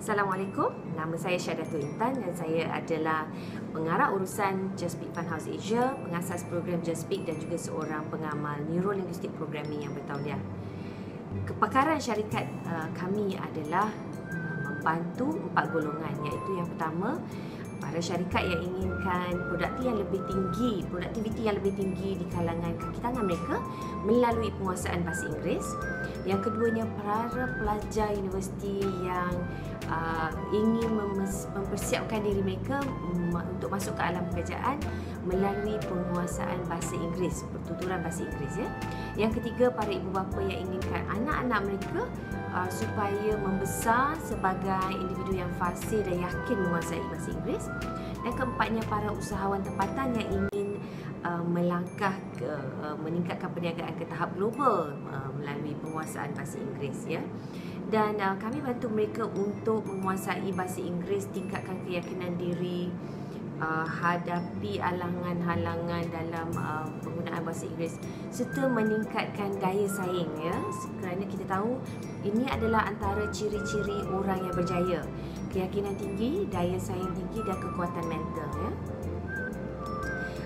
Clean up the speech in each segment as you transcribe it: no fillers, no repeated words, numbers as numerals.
Assalamualaikum, nama saya Syahdatul Intan dan saya adalah pengarah urusan Just Speak Funhouse Asia, pengasas program Just Speak dan juga seorang pengamal neurolinguistic programming yang bertauliah. Kepakaran syarikat kami adalah membantu 4 golongan, iaitu yang pertama, para syarikat yang inginkan produktiviti yang lebih tinggi di kalangan kaki tangan mereka melalui penguasaan bahasa Inggeris. Yang keduanya, para pelajar universiti yang ingin mempersiapkan diri mereka untuk masuk ke alam pekerjaan melalui penguasaan bahasa Inggeris, pertuturan bahasa Inggeris. Yang ketiga, para ibu bapa yang inginkan anak-anak mereka supaya membesar sebagai individu yang fasih dan yakin menguasai bahasa Inggeris. Dan keempatnya, para usahawan tempatan yang ingin melangkah meningkatkan perniagaan ke tahap global melalui penguasaan bahasa Inggeris. Dan kami bantu mereka untuk menguasai bahasa Inggeris, tingkatkan keyakinan diri, hadapi halangan-halangan dalam penggunaan bahasa Inggeris serta meningkatkan daya saing, kerana kita tahu ini adalah antara ciri-ciri orang yang berjaya: keyakinan tinggi, daya saing tinggi dan kekuatan mental.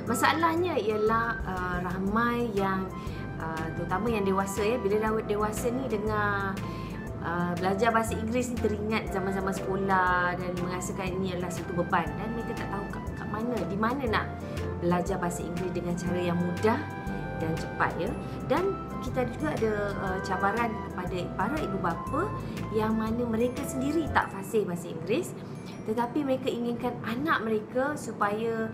Masalahnya ialah ramai yang terutama yang dewasa, bila dah dewasa ni dengar belajar bahasa Inggeris ni teringat zaman-zaman sekolah dan merasakan ini adalah satu beban, dan mereka tak tahu kat mana, di mana nak belajar bahasa Inggeris dengan cara yang mudah dan cepat. Dan kita juga ada cabaran kepada para ibu bapa yang mana mereka sendiri tak fasih bahasa Inggeris, tetapi mereka inginkan anak mereka supaya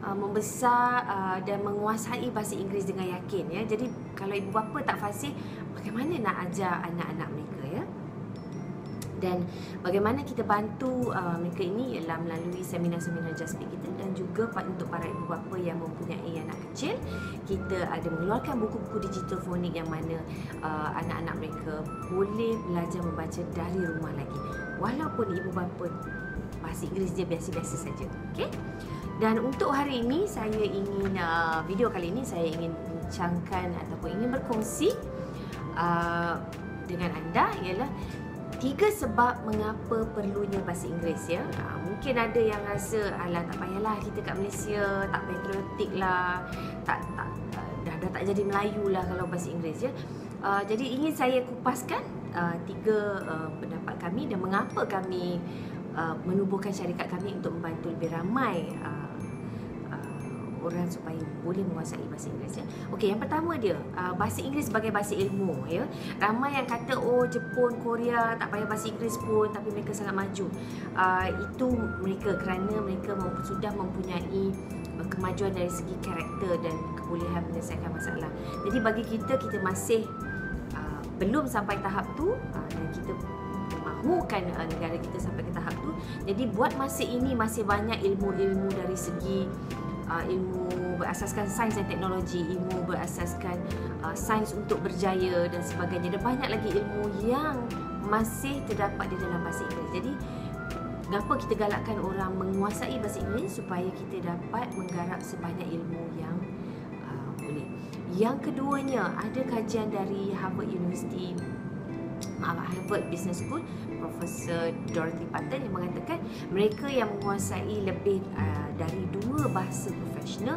membesar dan menguasai bahasa Inggeris dengan yakin. Jadi kalau ibu bapa tak fasih, bagaimana nak ajar anak-anak mereka? Dan bagaimana kita bantu mereka ini ialah melalui seminar-seminar Just Speak kita, dan juga untuk para ibu bapa yang mempunyai anak kecil, kita ada mengeluarkan buku-buku digital fonik yang mana anak-anak mereka boleh belajar membaca dari rumah lagi, walaupun ibu bapa bahasa Inggeris dia biasa-biasa saja. Okey. Dan untuk hari ini saya ingin video kali ini saya ingin bincangkan ataupun ingin berkongsi dengan anda ialah 3 sebab mengapa perlunya bahasa Inggeris. Mungkin ada yang rasa, alah tak payahlah, kita kat Malaysia tak patriotik lah, dah tak jadi Melayu lah kalau bahasa Inggeris. Jadi ingin saya kupaskan 3 pendapat kami dan mengapa kami menubuhkan syarikat kami untuk membantu lebih ramai orang supaya boleh menguasai bahasa Inggeris. Okey, yang pertama dia bahasa Inggeris sebagai bahasa ilmu. Ramai yang kata Jepun, Korea tak payah bahasa Inggeris pun tapi mereka sangat maju. Itu mereka kerana mereka sudah mempunyai kemajuan dari segi karakter dan kebolehan menyelesaikan masalah. Jadi bagi kita masih belum sampai tahap tu, dan kita mahukan negara kita sampai ke tahap tu. Jadi buat masa ini masih banyak ilmu-ilmu dari segi ilmu berasaskan sains dan teknologi, ilmu berasaskan sains untuk berjaya dan sebagainya. Dan banyak lagi ilmu yang masih terdapat di dalam bahasa Inggeris. Jadi kenapa kita galakkan orang menguasai bahasa Inggeris? Supaya kita dapat menggarap sebanyak ilmu yang boleh. Yang keduanya, ada kajian dari Harvard University, Harvard Business School, Profesor Dorothy Parton yang mengatakan mereka yang menguasai lebih dari 2 bahasa profesional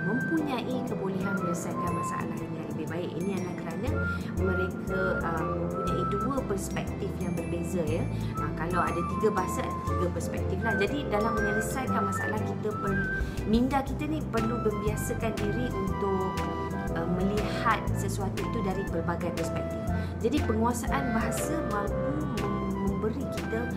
mempunyai kebolehan menyelesaikan masalah yang lebih baik. Ini adalah kerana mereka mempunyai 2 perspektif yang berbeza. Kalau ada 3 bahasa, ada 3 perspektif lah. Jadi dalam menyelesaikan masalah minda kita ni perlu membiasakan diri untuk melihat sesuatu itu dari berbagai perspektif. Jadi penguasaan bahasa mampu memberi kita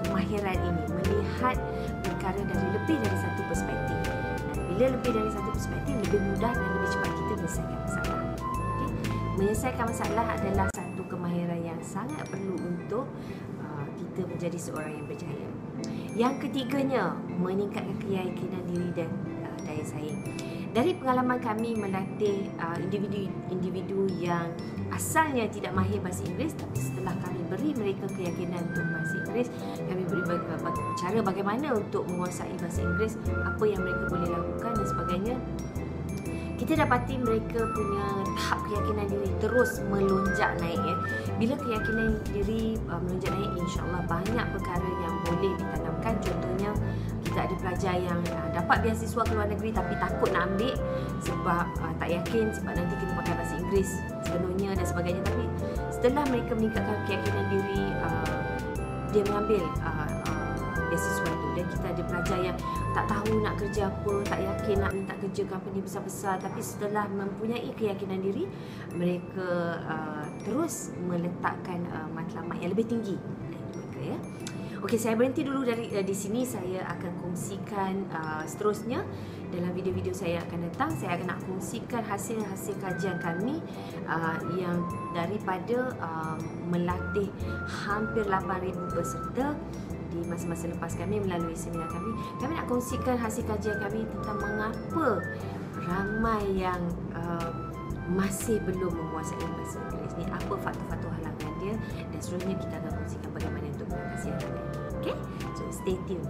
kemahiran ini, melihat perkara dari lebih dari satu perspektif. Dan bila lebih dari satu perspektif, lebih mudah dan lebih cepat kita menyelesaikan masalah. Okay? Menyelesaikan masalah adalah satu kemahiran yang sangat perlu untuk kita menjadi seorang yang berjaya. Yang ketiganya, meningkatkan keyakinan diri dan daya saing. Dari pengalaman kami melatih individu yang asalnya tidak mahir bahasa Inggeris, tapi setelah kami beri mereka keyakinan untuk bahasa Inggeris, kami beri cara bagaimana untuk menguasai bahasa Inggeris, apa yang mereka boleh lakukan dan sebagainya, kita dapati mereka punya tahap keyakinan diri terus melonjak naik. Bila keyakinan diri melonjak naik, insya-Allah banyak perkara yang boleh ditanamkan. Contohnya kita ada pelajar yang dapat beasiswa ke luar negeri tapi takut nak ambil sebab tak yakin, sebab nanti kena pakai bahasa Inggeris sepenuhnya dan sebagainya. Tapi setelah mereka meningkatkan keyakinan diri, dia mengambil beasiswa itu. Dan kita ada pelajar yang tak tahu nak kerja apa, tak yakin nak minta kerja company besar-besar, tapi setelah mempunyai keyakinan diri, mereka terus meletakkan matlamat yang lebih tinggi dari mereka, ya. Okey, saya berhenti dulu di sini. Saya akan kongsikan seterusnya dalam video-video saya akan datang. Saya akan nak kongsikan hasil-hasil kajian kami yang daripada melatih hampir 8,000 peserta di masa-masa lepas kami melalui seminar kami. Kami nak kongsikan hasil kajian kami tentang mengapa ramai yang masih belum menguasai bahasa Inggeris ni, apa faktor-faktor halangan dia, dan seterusnya kita akan kongsikan bagaimana untuk mengatasi halangan. Okay, so stay tuned.